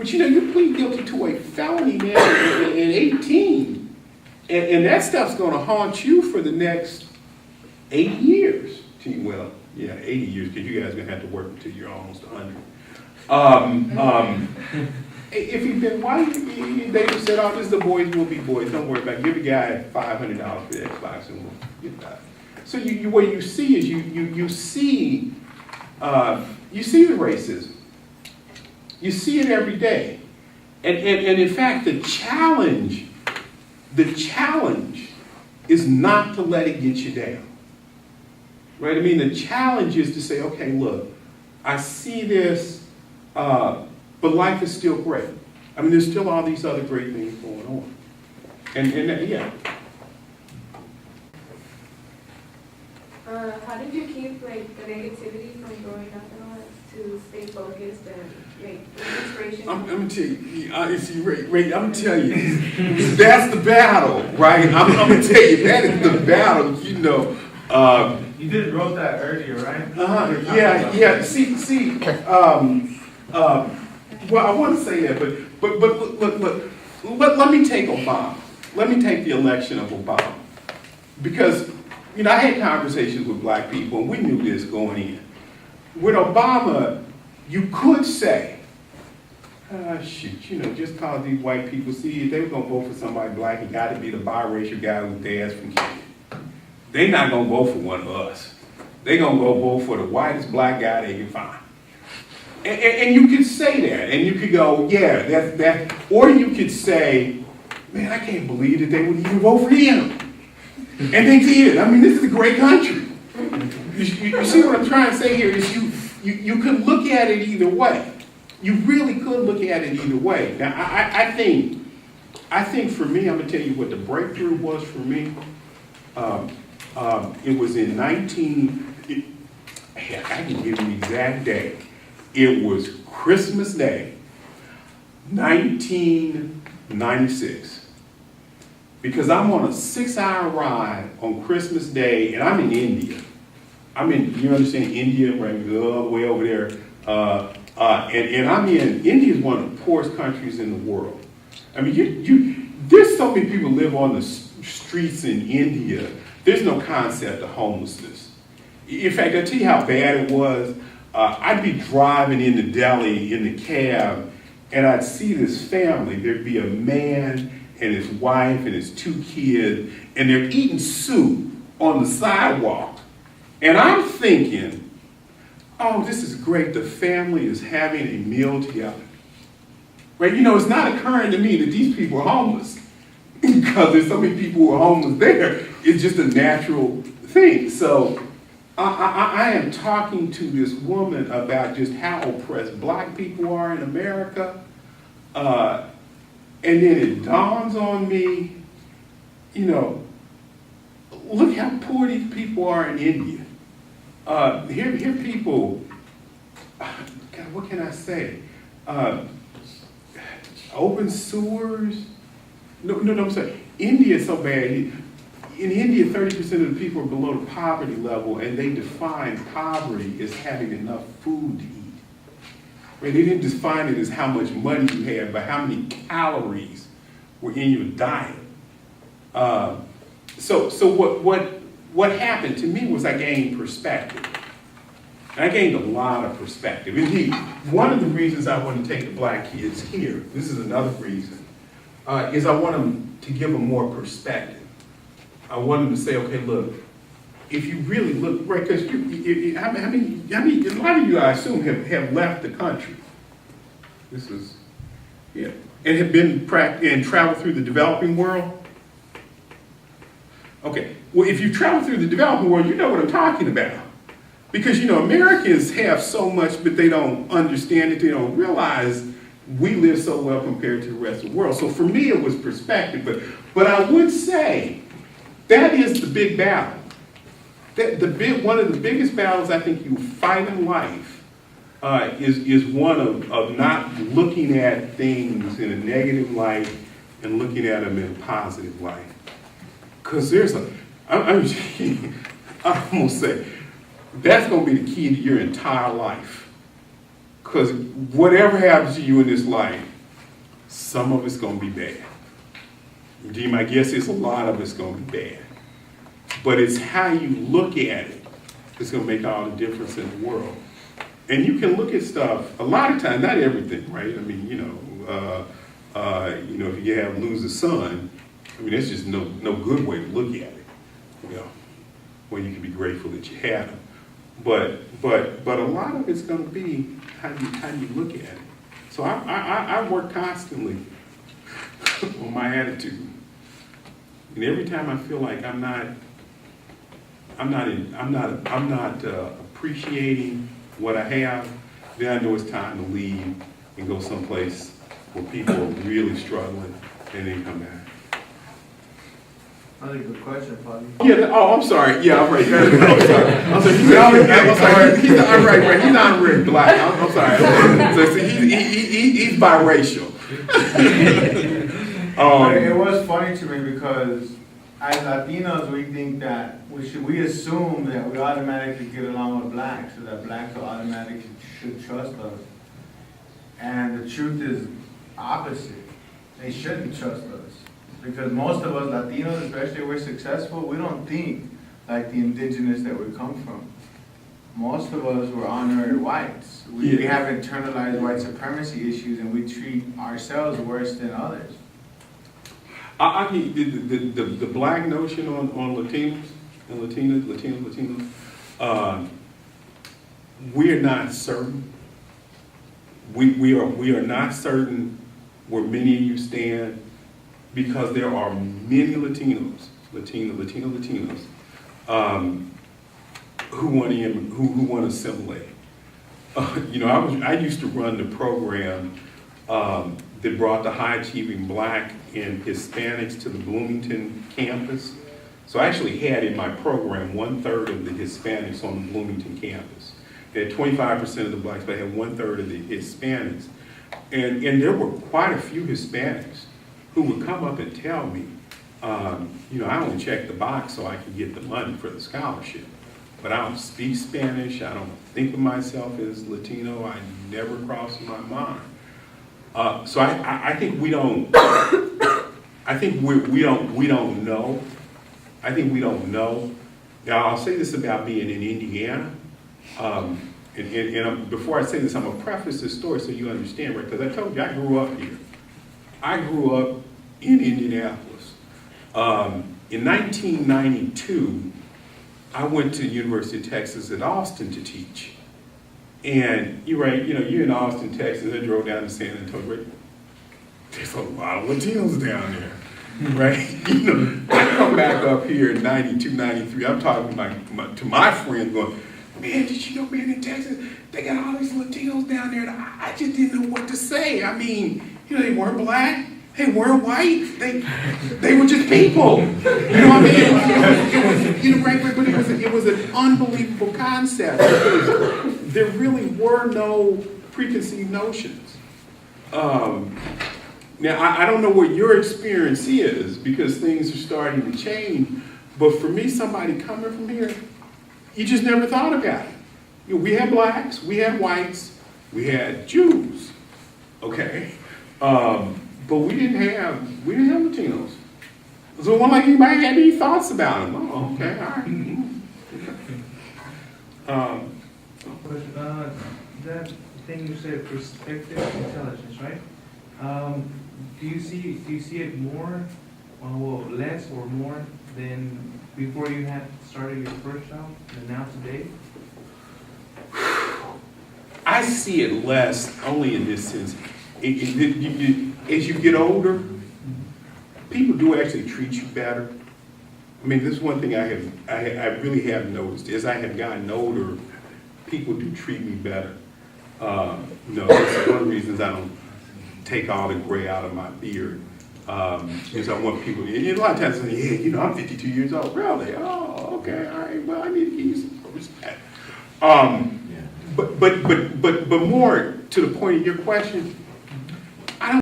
But you plead guilty to a felony now at 18. And that stuff's going to haunt you for the next 8 years. Well, yeah, 80 years, because you guys are going to have to work until you're almost 100. If you've been white, they just said, oh, this is the boys will be boys. Don't worry about it. Give the guy $500 for the Xbox and we'll get that. So what you see is you see the racism. You see it every day. And in fact, the challenge is not to let it get you down. Right? I mean, the challenge is to say, okay, look, I see this, but life is still great. I mean, there's still all these other great things going on. And yeah. How did you keep like the negativity from growing up and all that to stay focused and make inspiration? I'm gonna tell you, see, Ray, I'm gonna tell you, that's the battle, right? I'm gonna tell you, that is the battle, You did wrote that earlier, right? Yeah. See. Well, I want to say that, but look. Let me take Obama. Let me take the election of Obama, because I had conversations with black people, and we knew this going in. With Obama, you could say, just cause these white people see if they were gonna vote for somebody black, it got to be the biracial guy with dad's from Kenya. They're not gonna vote for one of us. They're gonna go vote for the whitest black guy they can find. And you could say that, and you could go, yeah, that's that. Or you could say, man, I can't believe that they would even vote for him. And they did. I mean, this is a great country. You see what I'm trying to say here is you could look at it either way. You really could look at it either way. Now, I think for me, I'm gonna tell you what the breakthrough was for me. It was in I can give you the exact day. It was Christmas Day, 1996. Because I'm on a 6-hour ride on Christmas Day, and I'm in India. You understand, India, right, all the way over there. And India is one of the poorest countries in the world. I mean, there's so many people live on the streets in India. There's no concept of homelessness. In fact, I'll tell you how bad it was. I'd be driving into Delhi in the cab, and I'd see this family. There'd be a man and his wife and his 2 kids, and they're eating soup on the sidewalk. And I'm thinking, oh, this is great. The family is having a meal together. Right? It's not occurring to me that these people are homeless because there's so many people who are homeless there. It's just a natural thing. So I am talking to this woman about just how oppressed black people are in America. And then it dawns on me, look how poor these people are in India. Here people, God, what can I say? Open sewers. No, I'm sorry. India is so bad. In India, 30% of the people are below the poverty level, and they define poverty as having enough food to eat. Right? They didn't define it as how much money you had, but how many calories were in your diet. So what happened to me was I gained perspective. And I gained a lot of perspective. Indeed, one of the reasons I want to take the black kids here, this is another reason, is I want them to give them more perspective. I want them to say, okay, look, if you really look, right, because a lot of you, I assume, have left the country. And have been and traveled through the developing world. Okay, well, if you travel through the developing world, you know what I'm talking about. Because, Americans have so much, but they don't understand it, they don't realize we live so well compared to the rest of the world. So for me, it was perspective, but I would say that is the big battle. One of the biggest battles I think you fight in life is one of not looking at things in a negative light and looking at them in a positive light. Because I'm going to say, that's going to be the key to your entire life. Because whatever happens to you in this life, some of it's gonna be bad. Gee, my guess is a lot of it's gonna be bad. But it's how you look at it that's gonna make all the difference in the world. And you can look at stuff, a lot of times, not everything, right? I mean, if you have lose a son, I mean, that's just no good way to look at it. Well, you can be grateful that you had him. But a lot of it's gonna be how you look at it. So I work constantly on my attitude. And every time I feel like I'm not appreciating what I have, then I know it's time to leave and go someplace where people are really struggling and then come back. That's a good question, Bobby. Yeah. Oh, I'm sorry. Yeah, I'm right. I'm sorry. He's right. He's not really black. I'm sorry. So he's biracial. It was funny to me because as Latinos, we think that we assume that we automatically get along with blacks, so that blacks will automatically should trust us. And the truth is opposite. They shouldn't trust us. Because most of us Latinos, especially if we're successful, we don't think like the indigenous that we come from. Most of us were honorary whites. We have internalized white supremacy issues and we treat ourselves worse than others. I mean, the black notion on Latinos and Latinos, we're not certain. We are not certain where many of you stand, because there are many Latinos who want to assimilate. I used to run the program that brought the high achieving black and Hispanics to the Bloomington campus. So I actually had in my program 1/3 of the Hispanics on the Bloomington campus. They had 25% of the blacks, but I had 1/3 of the Hispanics. And there were quite a few Hispanics who would come up and tell me, I only check the box so I can get the money for the scholarship. But I don't speak Spanish, I don't think of myself as Latino, I never crossed my mind. So I think we don't know. I think we don't know. Now, I'll say this about being in Indiana. And before I say this, I'm gonna preface this story so you understand, right? Because I told you I grew up here. I grew up in Indianapolis. In 1992, I went to the University of Texas at Austin to teach. And you're right, you're in Austin, Texas. I drove down to San Antonio. Right? There's a lot of Latinos down there, right? I come back up here in 92, 93. I'm talking to my friends going, man, did you know, man, in Texas, they got all these Latinos down there. I just didn't know what to say. I mean, they weren't black. They weren't white. They were just people. What I mean? But it was an unbelievable concept. There really were no preconceived notions. Now, I don't know what your experience is because things are starting to change. But for me, somebody coming from here, you just never thought about it. We had blacks, we had whites, we had Jews, okay? But we didn't have Latinos. So it wasn't like anybody had any thoughts about them. Oh, okay, all right. That thing you said, perspective intelligence, right? Do you see it more, less or more than before you had started your first job than now today? I see it less only in this sense. As you get older, people do actually treat you better. I mean, this is one thing I really have noticed. As I have gotten older, people do treat me better. That's one of the reasons I don't take all the gray out of my beard. Because I want people, and a lot of times they say, yeah, I'm 52 years old. Really? Oh, okay, all right, well, I need to give you some respect. But more to the point of your question,